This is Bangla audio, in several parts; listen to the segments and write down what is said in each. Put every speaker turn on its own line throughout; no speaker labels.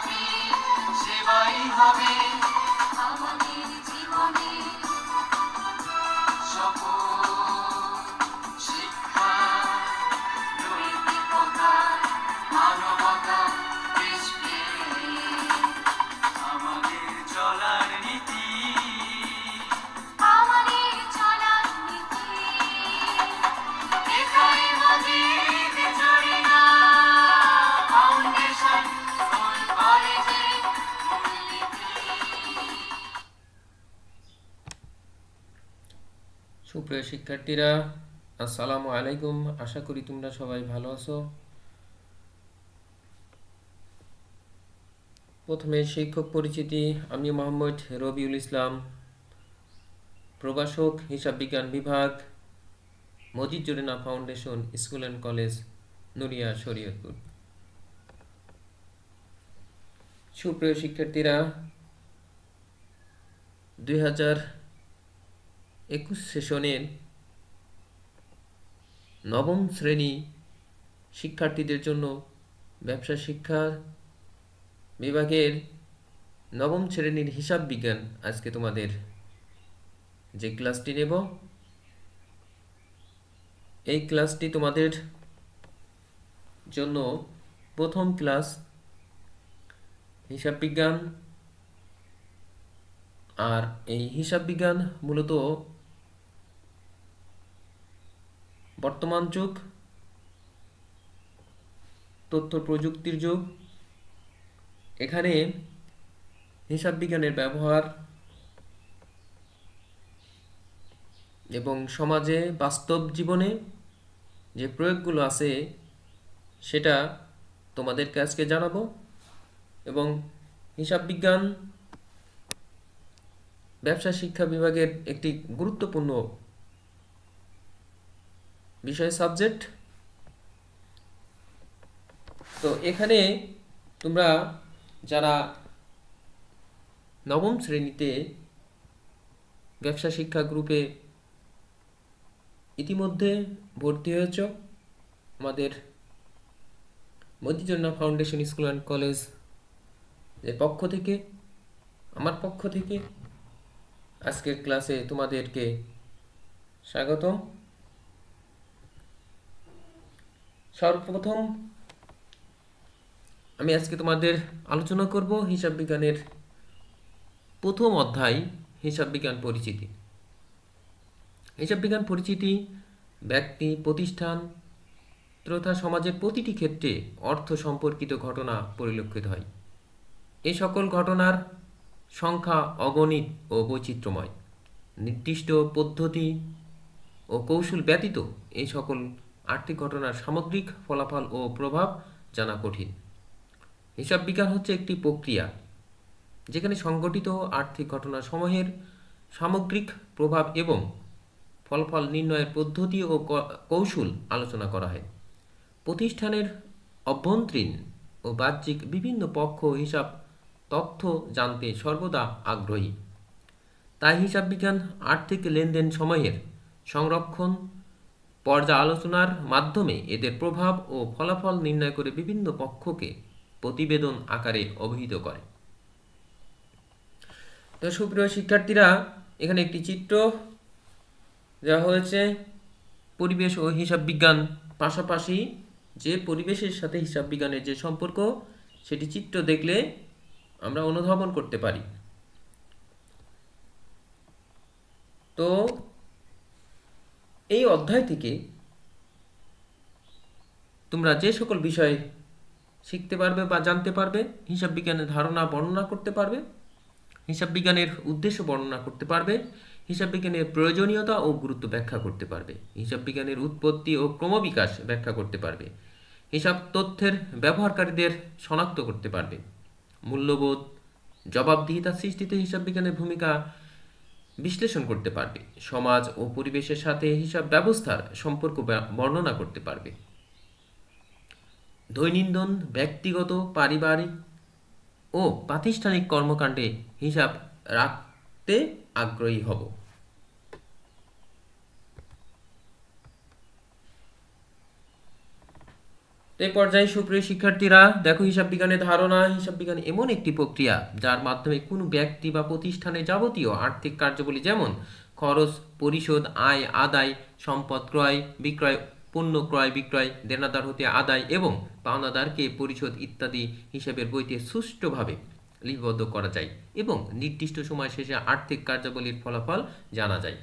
জাতি সেবাই হবে আমাদের জীবনে সকল শিক্ষা নৈতিকতা মানবতা দেশপ্রেম আমাদের চলার নীতি আমাদের চলার নীতি এটাই মজিদ জরিনা ফাউন্ডেশন স্কুল কলেজে মূলনীতি।
সুপ্রিয় শিক্ষার্থীরা, আসসালামু আলাইকুম। আশা করি তোমরা সবাই ভালো আছো। প্রথমে শিক্ষক পরিচিতি। আমি মোহাম্মদ রবিউল ইসলাম, প্রভাষক, হিসাব বিজ্ঞান বিভাগ, Majid Jorina foundation school and college, Nuria, Shariatpur. সুপ্রিয় শিক্ষার্থীরা, 2021 সেশনের নবম শ্রেণী শিক্ষার্থীদের জন্য ব্যবসা শিক্ষা বিভাগের নবম শ্রেণীর হিসাব বিজ্ঞান আজকে তোমাদের যে ক্লাসটি নেব, এই ক্লাসটি তোমাদের জন্য প্রথম ক্লাস। হিসাব বিজ্ঞান, আর এই হিসাব বিজ্ঞান মূলত বর্তমান যুগ, তথ্য প্রযুক্তির যুগ। এখানে হিসাব বিজ্ঞানের ব্যবহার এবং সমাজে বাস্তব জীবনে যে প্রয়োগগুলো আছে সেটা তোমাদেরকে আজকে জানাবো। এবং হিসাব বিজ্ঞান ব্যবসা শিক্ষা বিভাগের একটি গুরুত্বপূর্ণ বিষয়, সাবজেক্ট। তো এখানে তোমরা যারা নবম শ্রেণীতে ব্যবসা শিক্ষা গ্রুপে ইতিমধ্যে ভর্তি হয়েছ, আমাদের Majid Jorina foundation school and college এর পক্ষ থেকে, আমার পক্ষ থেকে আজকের ক্লাসে তোমাদেরকে স্বাগতম। সর্বপ্রথম আমি আজকে তোমাদের আলোচনা করব হিসাব বিজ্ঞানের প্রথম অধ্যায়, হিসাব বিজ্ঞান পরিচিতি। হিসাব বিজ্ঞান পরিচিতি ব্যক্তি, প্রতিষ্ঠান তথা সমাজের প্রতিটি ক্ষেত্রে অর্থ সম্পর্কিত ঘটনা পরিলক্ষিত হয়। এই সকল ঘটনার সংখ্যা অগণিত ও বৈচিত্র্যময়। নির্দিষ্ট পদ্ধতি ও কৌশল ব্যতীত এই সকল আর্থিক ঘটনার সামগ্রিক ফলাফল ও প্রভাব জানা কঠিন। হিসাব বিজ্ঞান হচ্ছে একটি প্রক্রিয়া যেখানে সংঘটিত আর্থিক ঘটনাসমূহের সামগ্রিক প্রভাব এবং ফলাফল নির্ণয়ের পদ্ধতি ও কৌশল আলোচনা করা হয়। প্রতিষ্ঠানের অভ্যন্তরীণ ও বাহ্যিক বিভিন্ন পক্ষ হিসাব তথ্য জানতে সর্বদা আগ্রহী। তাই হিসাব বিজ্ঞান আর্থিক লেনদেন সময়ের সংরক্ষণ পর্যালোচনার মাধ্যমে এদের প্রভাব ও ফলাফল নির্ণয় করে বিভিন্ন পক্ষকে প্রতিবেদন আকারে অবহিত করে। তো সুপ্রিয় শিক্ষার্থীরা, এখানে একটি চিত্র দেওয়া হয়েছে। পরিবেশ ও হিসাব বিজ্ঞান পাশাপাশি যে পরিবেশের সাথে হিসাব বিজ্ঞানের যে সম্পর্ক, সেটি চিত্র দেখলে আমরা অনুধাবন করতে পারি। তো এই অধ্যায় থেকে তোমরা যে সকল বিষয় শিখতে পারবে বা জানতে পারবে, হিসাব বিজ্ঞানের ধারণা বর্ণনা করতে পারবে, হিসাব বিজ্ঞানের উদ্দেশ্য বর্ণনা করতে পারবে, হিসাব বিজ্ঞানের প্রয়োজনীয়তা ও গুরুত্ব ব্যাখ্যা করতে পারবে, হিসাব বিজ্ঞানের উৎপত্তি ও ক্রমবিকাশ ব্যাখ্যা করতে পারবে, হিসাব তথ্যের ব্যবহারকারীদের শনাক্ত করতে পারবে, মূল্যবোধ জবাবদিহিতা সৃষ্টিতে হিসাব বিজ্ঞানের ভূমিকা বিশ্লেষণ করতে পারবে, সমাজ ও পরিবেশের সাথে হিসাব ব্যবস্থার সম্পর্ক বর্ণনা করতে পারবে, দৈনন্দিন ব্যক্তিগত, পারিবারিক ও প্রাতিষ্ঠানিক কর্মকাণ্ডে হিসাব রাখতে আগ্রহী হব। তো এই পর্যায়ে সুপ্রিয় শিক্ষার্থীরা দেখো, হিসাব বিজ্ঞানের ধারণা। হিসাব বিজ্ঞান এমন একটি প্রক্রিয়া যার মাধ্যমে কোনো ব্যক্তি বা প্রতিষ্ঠানের যাবতীয় আর্থিক কার্যাবলী যেমন খরচ পরিশোধ, আয় আদায়, সম্পদ ক্রয় বিক্রয়, পণ্য ক্রয় বিক্রয়, দেনাদার হতে আদায় এবং পাওনাদারকে পরিশোধ ইত্যাদি হিসাবের বইতে সুষ্ঠুভাবে লিপিবদ্ধ করা যায় এবং নির্দিষ্ট সময় শেষে আর্থিক কার্যাবলীর ফলাফল জানা যায়।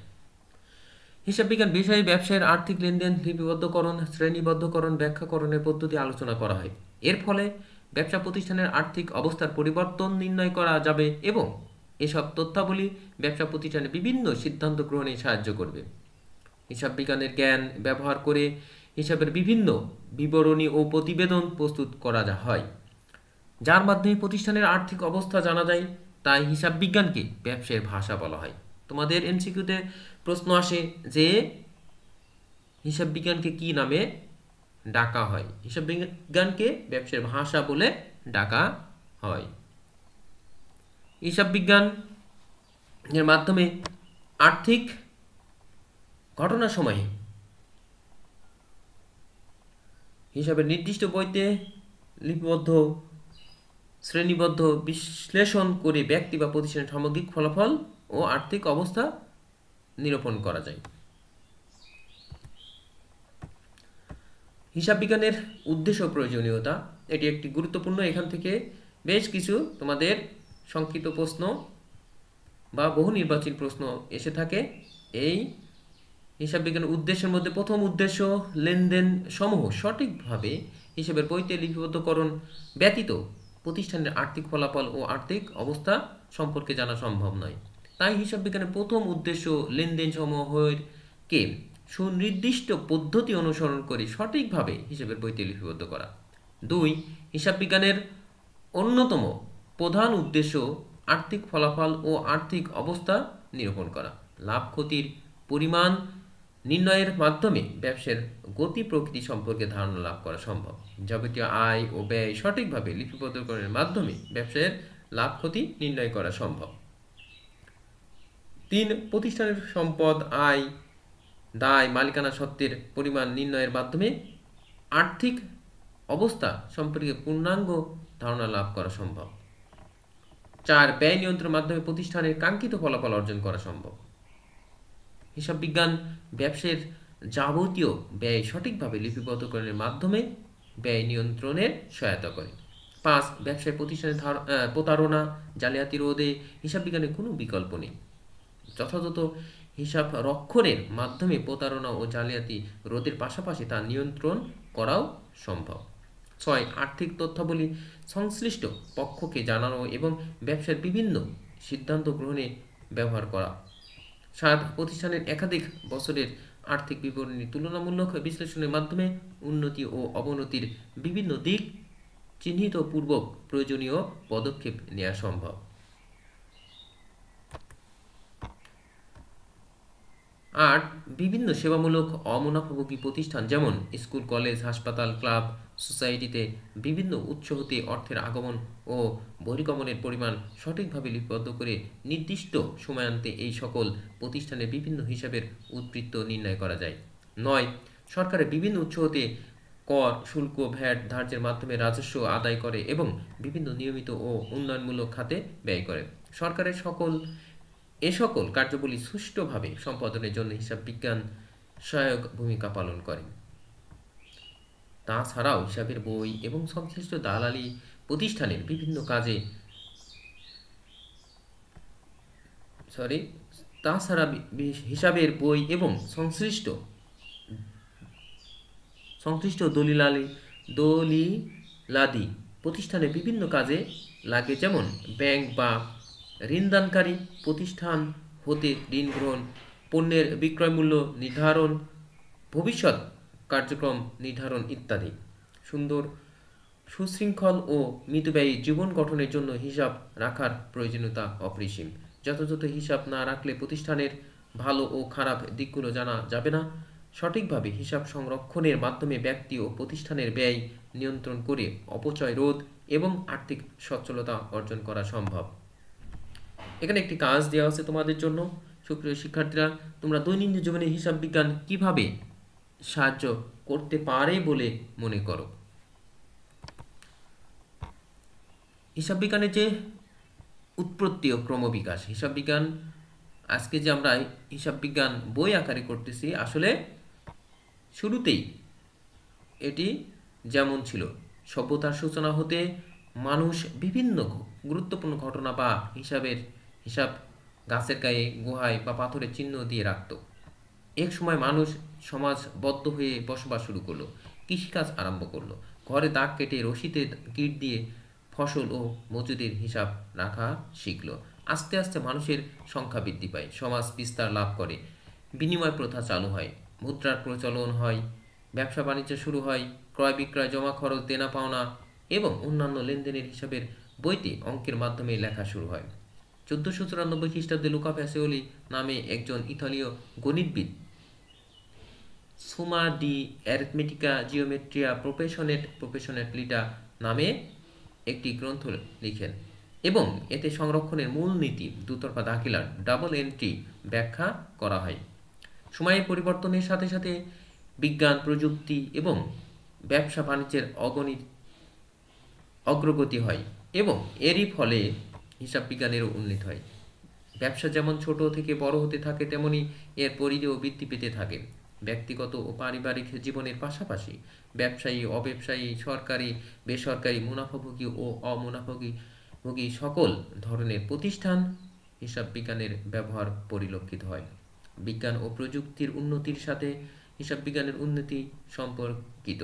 হিসাব বিজ্ঞান বিষয়ে ব্যবসায়ের আর্থিক লেনদেন লিপিবদ্ধকরণ, শ্রেণীবদ্ধকরণ, ব্যাখ্যাকরণের পদ্ধতি আলোচনা করা হয়। এর ফলে ব্যবসা প্রতিষ্ঠানের আর্থিক অবস্থার পরিবর্তন নির্ণয় করা যাবে এবং এসব তথ্যাবলী ব্যবসা প্রতিষ্ঠানের বিভিন্ন সিদ্ধান্ত গ্রহণে সাহায্য করবে। হিসাব বিজ্ঞানের জ্ঞান ব্যবহার করে হিসাবের বিভিন্ন বিবরণী ও প্রতিবেদন প্রস্তুত করা হয়, যার মাধ্যমে প্রতিষ্ঠানের আর্থিক অবস্থা জানা যায়। তাই হিসাব বিজ্ঞানকে ব্যবসায়ের ভাষা বলা হয়। তোমাদের এমসিকিউতে প্রশ্ন আসে যে হিসাব বিজ্ঞানকে কি নামে ডাকা হয়? হিসাব বিজ্ঞানকে ব্যবসায়ের ভাষা বলে ডাকা হয়। হিসাব বিজ্ঞানের মাধ্যমে আর্থিক ঘটনার সময়ে হিসাবের নির্দিষ্ট বইতে লিপিবদ্ধ শ্রেণীবদ্ধ বিশ্লেষণ করে ব্যক্তি বা প্রতিষ্ঠানের সামগ্রিক ফলাফল ও আর্থিক অবস্থা নিরূপণ করা যায়। হিসাব বিজ্ঞানের উদ্দেশ্য ও প্রয়োজনীয়তা, এটি একটি গুরুত্বপূর্ণ। এখান থেকে বেশ কিছু তোমাদের সংক্ষিপ্ত প্রশ্ন বা বহু নির্বাচনী প্রশ্ন এসে থাকে। এই হিসাব বিজ্ঞানের উদ্দেশ্যের মধ্যে প্রথম উদ্দেশ্য, লেনদেন সমূহ সঠিকভাবে হিসাবের বইতে লিপিবদ্ধকরণ ব্যতীত প্রতিষ্ঠানের আর্থিক ফলাফল ও আর্থিক অবস্থা সম্পর্কে জানা সম্ভব নয়। তাই হিসাব বিজ্ঞানের প্রথম উদ্দেশ্য লেনদেন সমূহকে সুনির্দিষ্ট পদ্ধতি অনুসরণ করে সঠিকভাবে হিসাবের বইতে লিপিবদ্ধ করা। 2. হিসাব বিজ্ঞানের অন্যতম প্রধান উদ্দেশ্য আর্থিক ফলাফল ও আর্থিক অবস্থা নিরূপণ করা। লাভ ক্ষতির পরিমাণ নির্ণয়ের মাধ্যমে ব্যবসার গতি প্রকৃতি সম্পর্কে ধারণা লাভ করা সম্ভব। যাবতীয় আয় ও ব্যয় সঠিকভাবে লিপিবদ্ধকরণের মাধ্যমে ব্যবসায়ের লাভ ক্ষতি নির্ণয় করা সম্ভব। 3. প্রতিষ্ঠানের সম্পদ, আয়, দায়, মালিকানা সত্ত্বের পরিমাণ নির্ণয়ের মাধ্যমে আর্থিক অবস্থা সম্পর্কে পূর্ণাঙ্গ ধারণা লাভ করা সম্ভব। 4. ব্যয় নিয়ন্ত্রণের মাধ্যমে প্রতিষ্ঠানের কাঙ্ক্ষিত ফলাফল অর্জন করা সম্ভব। হিসাব বিজ্ঞান ব্যবসায়ের যাবতীয় ব্যয় সঠিকভাবে লিপিবদ্ধকরণের মাধ্যমে ব্যয় নিয়ন্ত্রণের সহায়তা করে। 5. ব্যবসায় প্রতিষ্ঠানের প্রতারণা জালিয়াতি রোধে হিসাব বিজ্ঞানের কোনো বিকল্প নেই। যথাযথ হিসাব রক্ষণের মাধ্যমে প্রতারণা ও জালিয়াতি রোধের পাশাপাশি তা নিয়ন্ত্রণ করাও সম্ভব। 6. আর্থিক তথ্যাবলী সংশ্লিষ্ট পক্ষকে জানানো এবং ব্যবসার বিভিন্ন সিদ্ধান্ত গ্রহণে ব্যবহার করা। 7. প্রতিষ্ঠানের একাধিক বছরের আর্থিক বিবরণী তুলনামূলক বিশ্লেষণের মাধ্যমে উন্নতি ও অবনতির বিভিন্ন দিক চিহ্নিতপূর্বক প্রয়োজনীয় পদক্ষেপ নেওয়া সম্ভব। 8. বিভিন্ন সেবামূলক অমুনাফাভোগী প্রতিষ্ঠান যেমন স্কুল, কলেজ, হাসপাতাল, ক্লাব, সোসাইটিতে বিভিন্ন উৎস হতে অর্থের আগমন ও বহির্গমনের পরিমাণ সঠিকভাবে লিপিবদ্ধ করে নির্দিষ্ট সময়ান্তে এই সকল প্রতিষ্ঠানের বিভিন্ন হিসাবের উদ্বৃত্ত নির্ণয় করা যায়। 9. সরকারের বিভিন্ন উৎস হতে কর, শুল্ক, ভ্যাট ধার্যের মাধ্যমে রাজস্ব আদায় করে এবং বিভিন্ন নিয়মিত ও উন্নয়নমূলক খাতে ব্যয় করে। সরকারের এ সকল কার্যাবলী সুষ্ঠুভাবে সম্পাদনের জন্য হিসাব বিজ্ঞান সহায়ক ভূমিকা পালন করে। তাছাড়াও হিসাবের বই এবং সংশ্লিষ্ট দালালি প্রতিষ্ঠানের বিভিন্ন কাজে হিসাবের বই এবং সংশ্লিষ্ট দলিলাদি প্রতিষ্ঠানের বিভিন্ন কাজে লাগে, যেমন ব্যাংক বা ঋণদানকারী প্রতিষ্ঠান হতে ঋণ গ্রহণ, পণ্যের বিক্রয় মূল্য নির্ধারণ, ভবিষ্যৎ কার্যক্রম নির্ধারণ ইত্যাদি। সুন্দর, সুশৃঙ্খল ও মিতব্যয়ী জীবন গঠনের জন্য হিসাব রাখার প্রয়োজনীয়তা অপরিসীম। যথাযথ হিসাব না রাখলে প্রতিষ্ঠানের ভালো ও খারাপ দিকগুলো জানা যাবে না। সঠিকভাবে হিসাব সংরক্ষণের মাধ্যমে ব্যক্তি ও প্রতিষ্ঠানের ব্যয় নিয়ন্ত্রণ করে অপচয় রোধ এবং আর্থিক সচ্ছলতা অর্জন করা সম্ভব। এখানে একটি কাজ দেওয়া আছে তোমাদের জন্য। সুপ্রিয় শিক্ষার্থীরা, তোমরা দৈনন্দিন জীবনে হিসাব বিজ্ঞান কিভাবে সাহায্য করতে পারে বলে মনে করো? হিসাব বিজ্ঞানের যে উৎপত্তি ও ক্রমবিকাশ, হিসাব বিজ্ঞান আজকে যে আমরা হিসাব বিজ্ঞান বই আকারে করতেছি, আসলে শুরুতেই এটি যেমন ছিল, সভ্যতার সূচনা হতে মানুষ বিভিন্ন গুরুত্বপূর্ণ ঘটনা বা হিসাব গাছের গায়ে, গুহায় বা পাথরের চিহ্ন দিয়ে রাখত। এক সময় মানুষ সমাজবদ্ধ হয়ে বসবাস শুরু করলো, কৃষিকাজ আরম্ভ করলো, ঘরে দাগ কেটে রশিতে গিট দিয়ে ফসল ও মজুদের হিসাব রাখা শিখলো। আস্তে আস্তে মানুষের সংখ্যা বৃদ্ধি পায়, সমাজ বিস্তার লাভ করে, বিনিময় প্রথা চালু হয়, মুদ্রার প্রচলন হয়, ব্যবসা বাণিজ্য শুরু হয়, ক্রয় বিক্রয়, জমা খরচ, দেনা পাওনা এবং অন্যান্য লেনদেনের হিসাবের বইতে অঙ্কের মাধ্যমে লেখা শুরু হয়। 1494 খ্রিস্টাব্দে লুকা প্যাসিওলি নামে একজন ইতালীয় গণিতবিদ সুমা ডি অ্যারিথমেটিকা জিওমেট্রিয়া প্রফেশনেটলিটা নামে একটি গ্রন্থ লিখেন এবং এতে সংরক্ষণের মূল নীতি, দুতরফা দাখিলার ডাবল এন্ট্রি ব্যাখ্যা করা হয়। সময়ের পরিবর্তনের সাথে সাথে বিজ্ঞান, প্রযুক্তি এবং ব্যবসা বাণিজ্যের অগ্রগতি হয় এবং এরই ফলে হিসাব বিজ্ঞানেরও উন্নতি হয়। ব্যবসা যেমন ছোট থেকে বড় হতে থাকে, তেমনি এর পরিধিও বৃদ্ধি পেতে থাকে। ব্যক্তিগত ও পারিবারিক জীবনের পাশাপাশি ব্যবসায়ী, অব্যবসায়ী, সরকারি, বেসরকারি, মুনাফাভোগী ও অমুনাফাভোগী সকল ধরনের প্রতিষ্ঠান হিসাব বিজ্ঞানের ব্যবহার পরিলক্ষিত হয়। বিজ্ঞান ও প্রযুক্তির উন্নতির সাথে হিসাব বিজ্ঞানের উন্নতি সম্পর্কিত।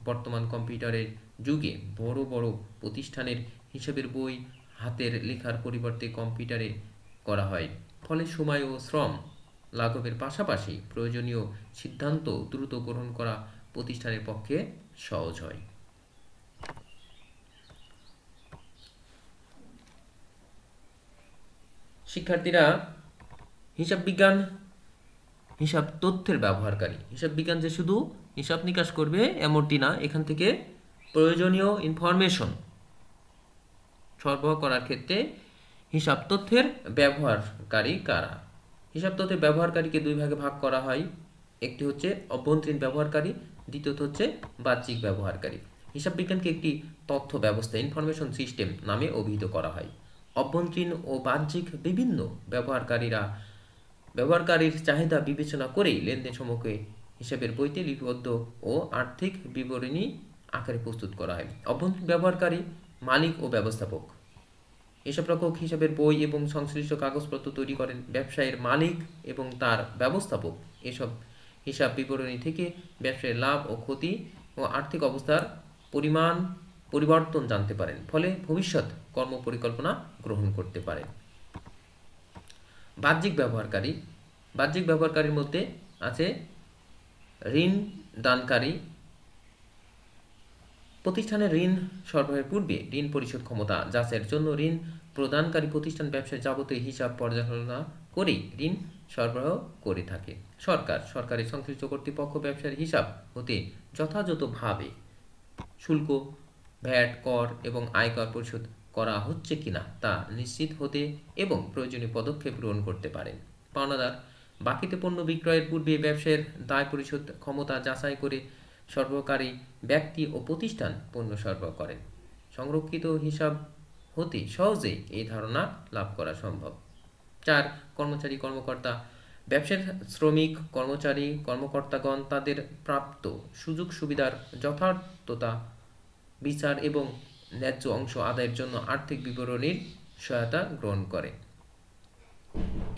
বর্তমান কম্পিউটারের যুগে বড় বড় প্রতিষ্ঠানের হিসাবের বই হাতের লেখার পরিবর্তে কম্পিউটারে করা হয়, ফলে সময় ও শ্রম লাঘবের পাশাপাশি প্রয়োজনীয় সিদ্ধান্ত দ্রুত গ্রহণ করা প্রতিষ্ঠানের পক্ষে সহজ হয়। শিক্ষার্থীরা, হিসাব তথ্যের ব্যবহারকারী। হিসাব বিজ্ঞান যে শুধু হিসাব নিকাশ করবে এমনটি না, এখান থেকে প্রয়োজনীয় ইনফরমেশন সরবরাহ করার ক্ষেত্রে হিসাব তথ্যের ব্যবহারকারী কারা? হিসাব তথ্যের ব্যবহারকারীকে দুই ভাগে ভাগ করা হয়। একটি হচ্ছে অভ্যন্তরীণ ব্যবহারকারী, দ্বিতীয়ত হচ্ছে বাহ্যিক ব্যবহারকারী। হিসাব বিজ্ঞানকে একটি তথ্য ব্যবস্থা, ইনফরমেশন সিস্টেম নামে অভিহিত করা হয়। অভ্যন্তরীণ ও বাহ্যিক বিভিন্ন ব্যবহারকারীর চাহিদা বিবেচনা করেই লেনদেন সমূহকে হিসাবের বইতে লিপিবদ্ধ ও আর্থিক বিবরণী আকারে প্রস্তুত করা হয়। অভ্যন্তরীণ ব্যবহারকারী মালিক ও ব্যবস্থাপক। এসব রক্ষক হিসাবের বই এবং সংশ্লিষ্ট কাগজপত্র তৈরি করেন। ব্যবসায়ের মালিক এবং তার ব্যবস্থাপক এসব হিসাব বিবরণী থেকে ব্যবসায়ের লাভ ও ক্ষতি ও আর্থিক অবস্থার পরিবর্তন জানতে পারেন, ফলে ভবিষ্যৎ কর্ম পরিকল্পনা গ্রহণ করতে পারেন। বাহ্যিক ব্যবহারকারীর মধ্যে আছে ঋণ দানকারী। প্রতিষ্ঠানের ঋণ সরবরাহের পূর্বে ঋণ পরিশোধ ক্ষমতা যাচাইয়ের জন্য ঋণ প্রদানকারী প্রতিষ্ঠান ব্যবসায় যাবতীয় হিসাব পর্যালোচনা করেই ঋণ সরবরাহ করে থাকে। সরকারি সংশ্লিষ্ট কর্তৃপক্ষ ব্যবসার হিসাব হতে যথাযথভাবে শুল্ক, ভ্যাট, কর এবং আয়কর পরিশোধ করা হচ্ছে কিনা তা নিশ্চিত হতে এবং প্রয়োজনীয় পদক্ষেপ গ্রহণ করতে পারেন। পাওনাদার বাকিতে পণ্য বিক্রয়ের পূর্বে ব্যবসায়ের দায় পরিশোধ ক্ষমতা যাচাই করে সরবরাহকারী ব্যক্তি ও প্রতিষ্ঠান পণ্য সরবরাহ করেন। সংরক্ষিত হিসাব হতে সহজেই এই ধারণা লাভ করা সম্ভব। 4. কর্মচারী কর্মকর্তা। ব্যবসার শ্রমিক, কর্মচারী কর্মকর্তাগণ তাদের প্রাপ্ত সুযোগ সুবিধার যথার্থতা বিচার এবং ন্যায্য অংশ আদায়ের জন্য আর্থিক বিবরণীর সহায়তা গ্রহণ করে।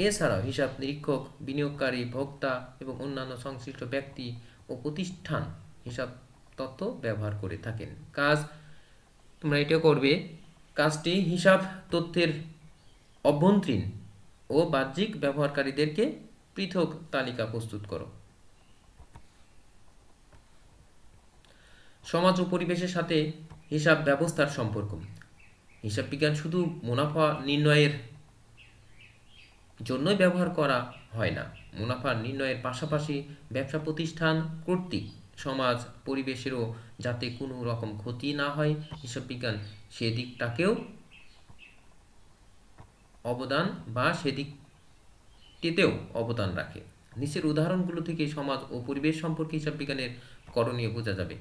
এছাড়াও হিসাব নিরীক্ষক, বিনিয়োগকারী, ভোক্তা এবং অন্যান্য সংশ্লিষ্ট ব্যক্তি ও প্রতিষ্ঠান হিসাব তথ্য ব্যবহার করে থাকেন। তোমরা এটা করবে, কাজটি হিসাব তথ্যের অভ্যন্তরীণ ও বাহ্যিক ব্যবহারকারীদেরকে পৃথক তালিকা প্রস্তুত করো। সমাজ ও পরিবেশের সাথে হিসাব ব্যবস্থার সম্পর্ক। হিসাব বিজ্ঞান শুধু মুনাফা নির্ণয়ের জন্যই ব্যবহার করা হয় না, মুনাফা নির্ণয়ের পাশাপাশি ব্যবসা প্রতিষ্ঠান কর্তৃক সমাজ পরিবেশেরও যাতে কোনো রকম ক্ষতি না হয়, হিসাব বিজ্ঞান সেদিকটাকেও সেদিকটিতেও অবদান রাখে। নিচের উদাহরণগুলো থেকে সমাজ ও পরিবেশ সম্পর্কে হিসাব বিজ্ঞানের করণীয় বোঝা যাবে।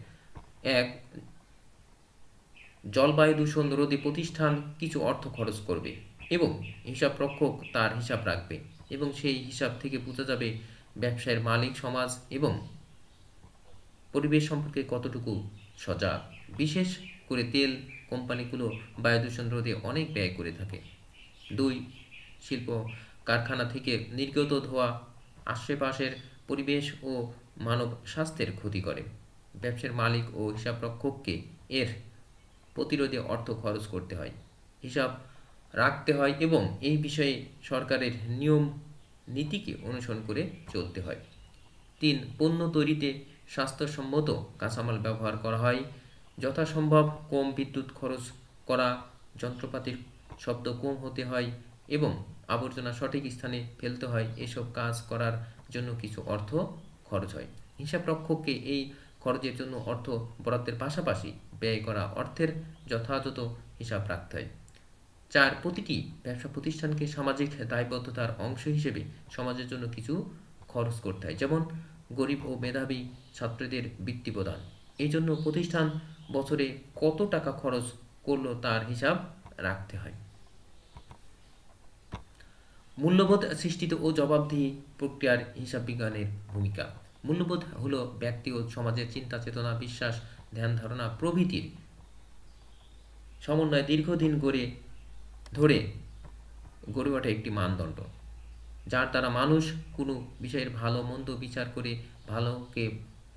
1. জলবায়ু দূষণ রোধে প্রতিষ্ঠান কিছু অর্থ খরচ করবে এবং হিসাবরক্ষক তার হিসাব রাখবে এবং সেই হিসাব থেকে বোঝা যাবে ব্যবসায়ের মালিক সমাজ এবং পরিবেশ সম্পর্কে কতটুকু সজাগ। বিশেষ করে তেল কোম্পানিগুলো বায়ু দূষণ রোধে অনেক ব্যয় করে থাকে। 2. শিল্প কারখানা থেকে নির্গত ধোঁয়া আশেপাশের পরিবেশ ও মানব স্বাস্থ্যের ক্ষতি করে। ব্যবসার মালিক ও হিসাবরক্ষককে এর প্রতিরোধে অর্থ খরচ করতে হয়, হিসাব রাখতে হয় এবং এই বিষয়ে সরকারের নিয়ম নীতিকে অনুসরণ করে চলতে হয়। 3. পণ্য তৈরিতে স্বাস্থ্যসম্মত কাঁচামাল ব্যবহার করা হয়, যথাসম্ভব কম বিদ্যুৎ খরচ করা, যন্ত্রপাতির শব্দ কম হতে হয় এবং আবর্জনা সঠিক স্থানে ফেলতে হয়। এসব কাজ করার জন্য কিছু অর্থ খরচ হয়। হিসাবরক্ষককে এই খরচের জন্য অর্থ বরাদ্দের পাশাপাশি ব্যয় করা অর্থের যথাযথ হিসাব রাখতে হয়। 4. প্রতিটি ব্যবসা প্রতিষ্ঠানকে সামাজিক দায়বদ্ধতার অংশ হিসেবে সমাজের জন্য কিছু খরচ করতে হয়, যেমন গরিব ও মেধাবী ছাত্রদের বৃত্তি প্রদান। এই জন্য প্রতিষ্ঠান বছরে কত টাকা খরচ করলো তার হিসাব রাখতে হয়। মূল্যবোধ সৃষ্টিতে ও জবাবদিহি প্রক্রিয়ার হিসাব বিজ্ঞানের ভূমিকা। মূল্যবোধ হলো ব্যক্তি ও সমাজের চিন্তা চেতনা, বিশ্বাস, ধ্যান ধারণা প্রভৃতির সমন্বয়ে দীর্ঘদিন ধরে গড়ে ওঠা একটি মানদণ্ড, যার দ্বারা মানুষ কোনো বিষয়ের ভালো মন্দ বিচার করে ভালোকে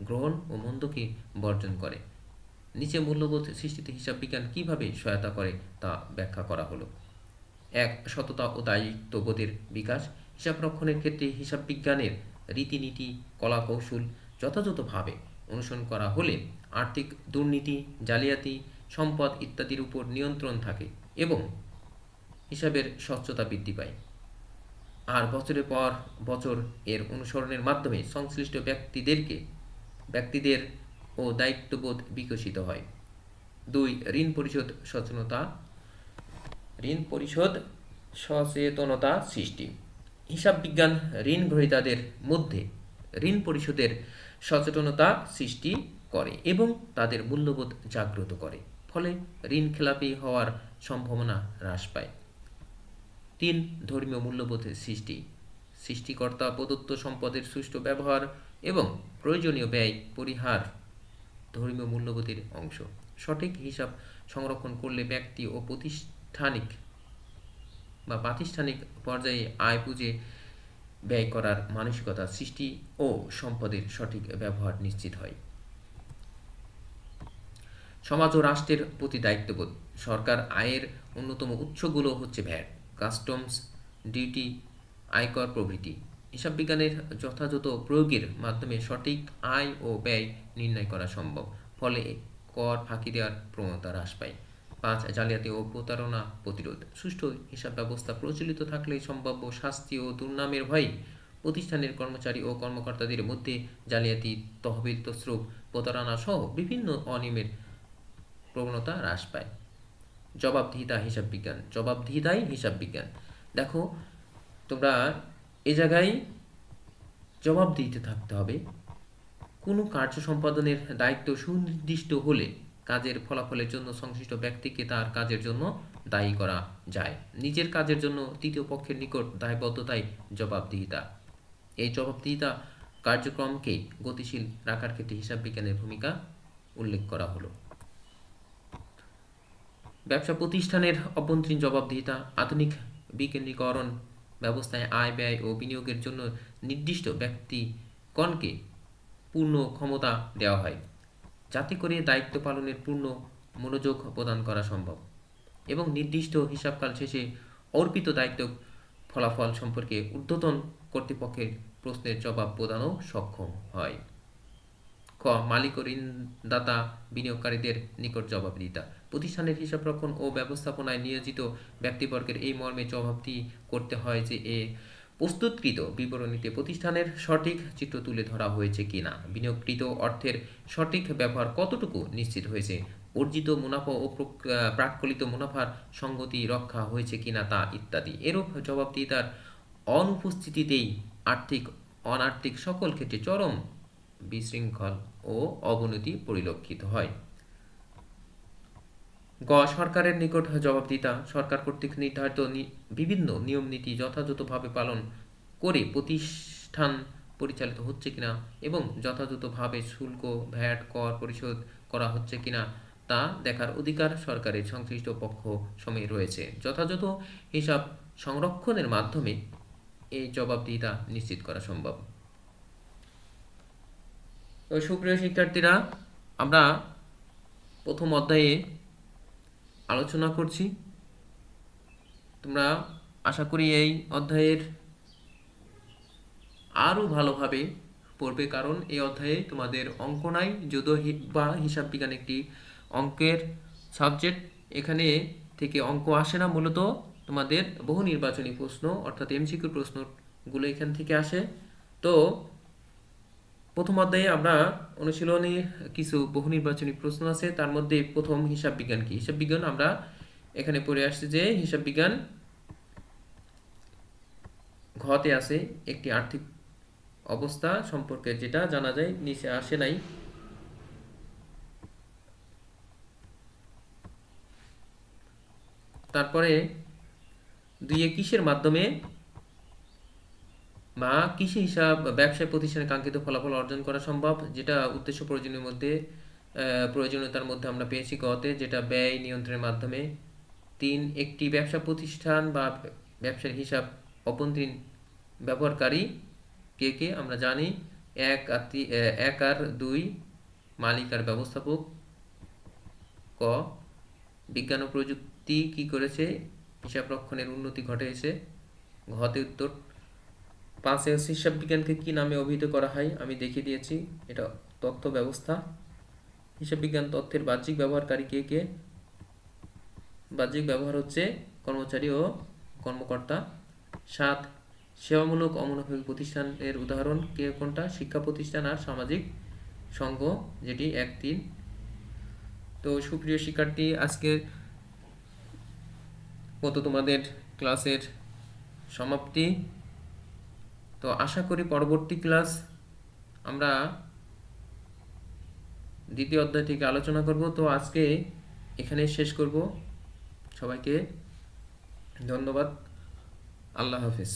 গ্রহণ ও মন্দকে বর্জন করে। নিচে মূল্যবোধ সৃষ্টিতে হিসাব বিজ্ঞান কীভাবে সহায়তা করে তা ব্যাখ্যা করা হলো। 1. সততা ও দায়িত্ববোধের বিকাশ। হিসাব রক্ষণের ক্ষেত্রে হিসাব বিজ্ঞানের রীতিনীতি কলা কৌশল যথাযথভাবে অনুসরণ করা হলে আর্থিক দুর্নীতি, জালিয়াতি, সম্পদ ইত্যাদির উপর নিয়ন্ত্রণ থাকে এবং হিসাবের স্বচ্ছতা বৃদ্ধি পায়। আর বছরের পর বছর এর অনুসরণের মাধ্যমে সংশ্লিষ্ট ব্যক্তিদের ও দায়িত্ববোধ বিকশিত হয়। 2. ঋণ পরিশোধ সচেতনতা সৃষ্টি। হিসাব বিজ্ঞান ঋণ গ্রহীতাদের মধ্যে ঋণ পরিশোধের সচেতনতা সৃষ্টি করে এবং তাদের মূল্যবোধ জাগ্রত করে, ফলে ঋণ খেলাপি হওয়ার সম্ভাবনা হ্রাস পায়। 3. ধর্মীয় মূল্যবোধের সৃষ্টিকর্তা প্রদত্ত সম্পদের সুষ্ঠু ব্যবহার এবং প্রয়োজনীয় ব্যয় পরিহার ধর্মীয় মূল্যবোধের অংশ। সঠিক হিসাব সংরক্ষণ করলে ব্যক্তি ও প্রাতিষ্ঠানিক পর্যায়ে আয় বুঝে ব্যয় করার মানসিকতা সৃষ্টি ও সম্পদের সঠিক ব্যবহার নিশ্চিত হয়। সমাজ ও রাষ্ট্রের প্রতি দায়িত্ববোধ। সরকার আয়ের অন্যতম উৎসগুলো হচ্ছে ভ্যাট, কাস্টমস ডিউটি, আয়কর প্রভৃতি। হিসাব বিজ্ঞানের যথাযথ প্রয়োগের মাধ্যমে সঠিক আয় ও ব্যয় নির্ণয় করা সম্ভব, ফলে কর ফাঁকি দেওয়ার প্রবণতা হ্রাস পায়। 5. জালিয়াতি ও প্রতারণা প্রতিরোধ। সুষ্ঠু হিসাব ব্যবস্থা প্রচলিত থাকলে সম্ভাব্য শাস্তি ও দুর্নামের ভয়ে প্রতিষ্ঠানের কর্মচারী ও কর্মকর্তাদের মধ্যে জালিয়াতি, তহবিল তছরূপ, প্রতারণা সহ বিভিন্ন অনিয়মের প্রবণতা হ্রাস পায়। জবাবদিহিতাই হিসাব বিজ্ঞান। দেখো তোমরা এ জায়গায় জবাবদিহিতে থাকতে হবে। কোনো কার্য সম্পাদনের দায়িত্ব সুনির্দিষ্ট হলে কাজের ফলাফলের জন্য সংশ্লিষ্ট ব্যক্তিকে তার কাজের জন্য দায়ী করা যায়। নিজের কাজের জন্য তৃতীয় পক্ষের নিকট দায়বদ্ধতাই জবাবদিহিতা। এই জবাবদিহিতা কার্যক্রমকে গতিশীল রাখার ক্ষেত্রে হিসাব বিজ্ঞানের ভূমিকা উল্লেখ করা হলো। ব্যবসা প্রতিষ্ঠানের অভ্যন্তরীণ জবাবদিহিতা। আধুনিক বিকেন্দ্রীকরণ ব্যবস্থায় আয়, ব্যয় ও বিনিয়োগের জন্য নির্দিষ্ট ব্যক্তিগণকে পূর্ণ ক্ষমতা দেওয়া হয়, যাতে করে দায়িত্ব পালনের পূর্ণ মনোযোগ প্রদান করা সম্ভব এবং নির্দিষ্ট হিসাবকাল শেষে অর্পিত দায়িত্ব ফলাফল সম্পর্কে ঊর্ধ্বতন কর্তৃপক্ষের প্রশ্নের জবাব প্রদানও সক্ষম হয়। ক. মালিক ও ঋণদাতা বিনিয়োগকারীদের নিকট জবাবদিহিতা। প্রতিষ্ঠানের হিসাবরক্ষণ ও ব্যবস্থাপনায় নিয়োজিত ব্যক্তিবর্গের এই মর্মে জবাবদিহি করতে হয় যে প্রস্তুতকৃত বিবরণীতে প্রতিষ্ঠানের সঠিক চিত্র তুলে ধরা হয়েছে কিনা, বিনিয়োগকৃত অর্থের সঠিক ব্যবহার কতটুকু নিশ্চিত হয়েছে, অর্জিত মুনাফা ও প্রাক্কলিত মুনাফার সঙ্গতি রক্ষা হয়েছে কিনা তা ইত্যাদি। এরূপ জবাবদিহিতার অনুপস্থিতিতেই অনার্থিক সকল ক্ষেত্রে চরম বিশৃঙ্খল ও অবনতি পরিলক্ষিত হয়। গ সরকারের নিকট জবাবদিহিতা, সরকার কর্তৃক নির্ধারিত বিভিন্ন নিয়ম নীতি যথাযথভাবে পালন করে প্রতিষ্ঠান পরিচালিত হচ্ছে কিনা এবং যথাযথভাবে শুল্ক, ভ্যাট, কর পরিশোধ করা হচ্ছে কিনা তা দেখার অধিকার সরকারের সংশ্লিষ্ট পক্ষ সময়ে রয়েছে। যথাযথ হিসাব সংরক্ষণের মাধ্যমে এই জবাবদিহিতা নিশ্চিত করা সম্ভব। তো সুপ্রিয় শিক্ষার্থীরা, আমরা প্রথম অধ্যায়ে আলোচনা করছি। তোমরা আশা করি এই অধ্যায়ের আরও ভালোভাবে পড়বে, কারণ এই অধ্যায়ে তোমাদের অঙ্ক নাই, যদিও বা হিসাব বিজ্ঞান একটি অঙ্কের সাবজেক্ট। এখানে থেকে অঙ্ক আসে না, মূলত তোমাদের বহু নির্বাচনী প্রশ্ন অর্থাৎ এমসিকিউ প্রশ্নগুলো এখান থেকে আসে। তো প্রথম অধ্যায়ে আমরা অনুশীলনী কিছু বহু নির্বাচনী প্রশ্ন আছে, তার মধ্যে প্রথম হিসাব বিজ্ঞান কি। হিসাব বিজ্ঞান আমরা এখানে পড়ে আসছি যে হিসাব বিজ্ঞান ঘতে আছে একটি আর্থিক অবস্থা সম্পর্কে যেটা জানা যায়, নিচে আসে নাই। তারপরে দুইয়ে কিসের মাধ্যমে বা কৃষি হিসাব ব্যবসায় প্রতিষ্ঠানে কাঙ্ক্ষিত ফলাফল অর্জন করা সম্ভব, যেটা উদ্দেশ্য প্রয়োজনীয়তার মধ্যে আমরা পেয়েছি গতে, যেটা ব্যয় নিয়ন্ত্রণের মাধ্যমে। 3 একটি ব্যবসা প্রতিষ্ঠান বা ব্যবসার হিসাব অভ্যন্তরীণ ব্যবহারকারী কে কে আমরা জানি, 1 আর 2 মালিক আর ব্যবস্থাপক। ক বিজ্ঞান ও প্রযুক্তি কি করেছে, হিসাব রক্ষণের উন্নতি ঘটেছে। ঘতে উত্তর। 5 হিসাব বিজ্ঞানকে কি নামে অভিহিত করা হয়, আমি দেখিয়ে দিয়েছি, এটা তথ্য ব্যবস্থা। হিসাব বিজ্ঞান তথ্যের বাহ্যিক ব্যবহারকারী কে কে, বাহ্যিক ব্যবহার হচ্ছে কর্মচারী ও কর্মকর্তা। 7 সেবামূলক অমূলক প্রতিষ্ঠানের উদাহরণ কে কোনটা, শিক্ষা প্রতিষ্ঠান আর সামাজিক সংঘ, যেটি 1-3। তো সুপ্রিয় শিক্ষার্থী, আজকের মতো তোমাদের ক্লাসের সমাপ্তি। তো আশা করি পরবর্তী ক্লাস আমরা দ্বিতীয় অধ্যায় থেকে আলোচনা করব। তো আজকে এখানে শেষ করব। সবাইকে ধন্যবাদ। আল্লাহ হাফেজ।